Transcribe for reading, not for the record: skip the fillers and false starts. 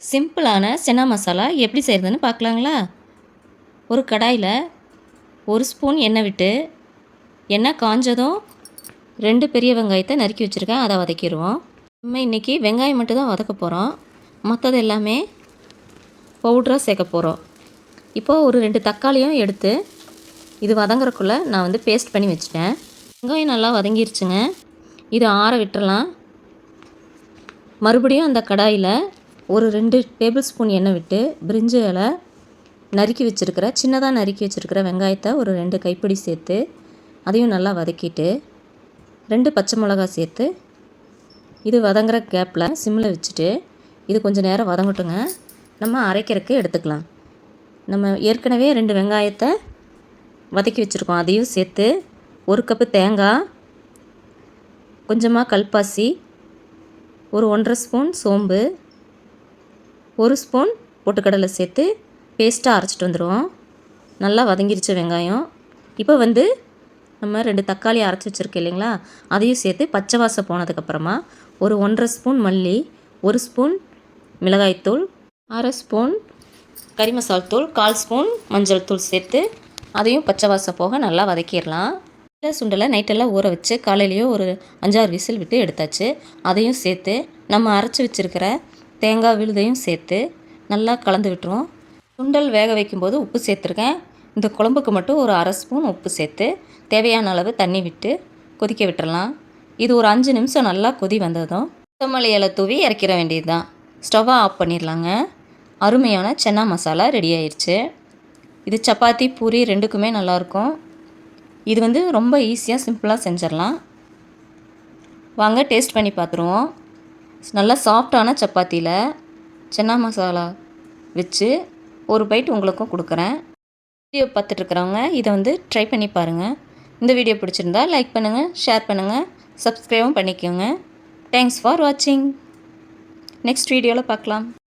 சிம்பிளான சன்னா மசாலா எப்படி செய்கிறதுன்னு பார்க்கலாங்களா? ஒரு கடாயில் 1 ஸ்பூன் எண்ணெய் விட்டு, எண்ணெய் காஞ்சதும் 2 பெரிய வெங்காயத்தை நறுக்கி வச்சுருக்கேன், அதை வதக்கிடுவோம். நம்ம இன்றைக்கி வெங்காயம் மட்டும் தான் வதக்க போகிறோம், மற்றது எல்லாமே பவுட்ராக சேர்க்க போகிறோம். இப்போது ஒரு 2 தக்காளியும் எடுத்து இது வதங்குறக்குள்ளே நான் பேஸ்ட் பண்ணி வச்சுட்டேன். வெங்காயம் நல்லா வதங்கிருச்சுங்க. இது ஆற விட்டுறலாம். மறுபடியும் அந்த கடாயில் ஒரு 2 டேபிள் ஸ்பூன் எண்ணெய் விட்டு, பிரிஞ்சி இலை நறுக்கி வச்சுருக்கிற சின்னதாக நறுக்கி வச்சுருக்கிற வெங்காயத்தை ஒரு 2 கைப்பிடி சேர்த்து அதையும் நல்லா வதக்கிட்டு, 2 பச்சை மிளகாய் சேர்த்து இது வதங்குற கேப்பில் சிம்மில் வச்சுட்டு இது கொஞ்சம் நேரம் வதங்கட்டுங்க. நம்ம அரைக்கிறதுக்கு எடுத்துக்கலாம். நம்ம ஏற்கனவே 2 வெங்காயத்தை வதக்கி வச்சுருக்கோம், அதையும் சேர்த்து 1 கப்பு தேங்காய், கொஞ்சமாக கல்பாசி, ஒரு 1½ ஸ்பூன் சோம்பு, 1 ஸ்பூன் பொட்டுக்கடலை சேர்த்து பேஸ்ட்டாக அரைச்சிட்டு வந்துடுவோம். நல்லா வதங்கிருச்சு வெங்காயம். இப்போ நம்ம 2 தக்காளி அரைச்சி வச்சுருக்கோம் இல்லைங்களா, அதையும் சேர்த்து பச்சை வாசம் போனதுக்கப்புறமா ஒரு 1½ ஸ்பூன் மல்லி, 1 ஸ்பூன் மிளகாய்த்தூள், 1/2 ஸ்பூன் கறி மசால் தூள், 1/4 ஸ்பூன் மஞ்சள் தூள் சேர்த்து அதையும் பச்சை வாசம் போக நல்லா வதக்கிடலாம். சுண்டலை நைட்டெல்லாம் ஊற வச்சு காலையிலையோ ஒரு 5-6 விசில் விட்டு எடுத்தாச்சு. அதையும் சேர்த்து நம்ம அரைச்சி வச்சுருக்கிற தேங்காய் விழுதையும் சேர்த்து நல்லா கலந்து விட்டுருவோம். சுண்டல் வேக வைக்கும்போது உப்பு சேர்த்துருக்கேன். இந்த குழம்புக்கு மட்டும் ஒரு 1/2 ஸ்பூன் உப்பு சேர்த்து தேவையான அளவு தண்ணி விட்டு கொதிக்க விட்டுறலாம். இது ஒரு 5 நிமிஷம் நல்லா கொதி வந்ததும் கொத்தமல்லி இலை தூவி இறக்கிற வேண்டியது தான். ஸ்டவ்வை ஆஃப் பண்ணிடலாங்க. அருமையான சன்னா மசாலா ரெடி ஆயிடுச்சு. இது சப்பாத்தி பூரி ரெண்டுக்குமே நல்லாயிருக்கும். இது ரொம்ப ஈஸியாக சிம்பிளாக செஞ்சிடலாம். வாங்க டேஸ்ட் பண்ணி பார்த்துருவோம். நல்லா சாஃப்டான சப்பாத்தியில் சன்னா மசாலா வச்சு ஒரு பைட் உங்களுக்கும் கொடுக்குறேன். வீடியோ பார்த்துட்ருக்குறவங்க இதை ட்ரை பண்ணி பாருங்கள். இந்த வீடியோ பிடிச்சிருந்தா லைக் பண்ணுங்கள், ஷேர் பண்ணுங்கள், சப்ஸ்கிரைபும் பண்ணிக்கோங்க. தேங்க்ஸ் ஃபார் வாட்சிங். நெக்ஸ்ட் வீடியோவில் பார்க்கலாம்.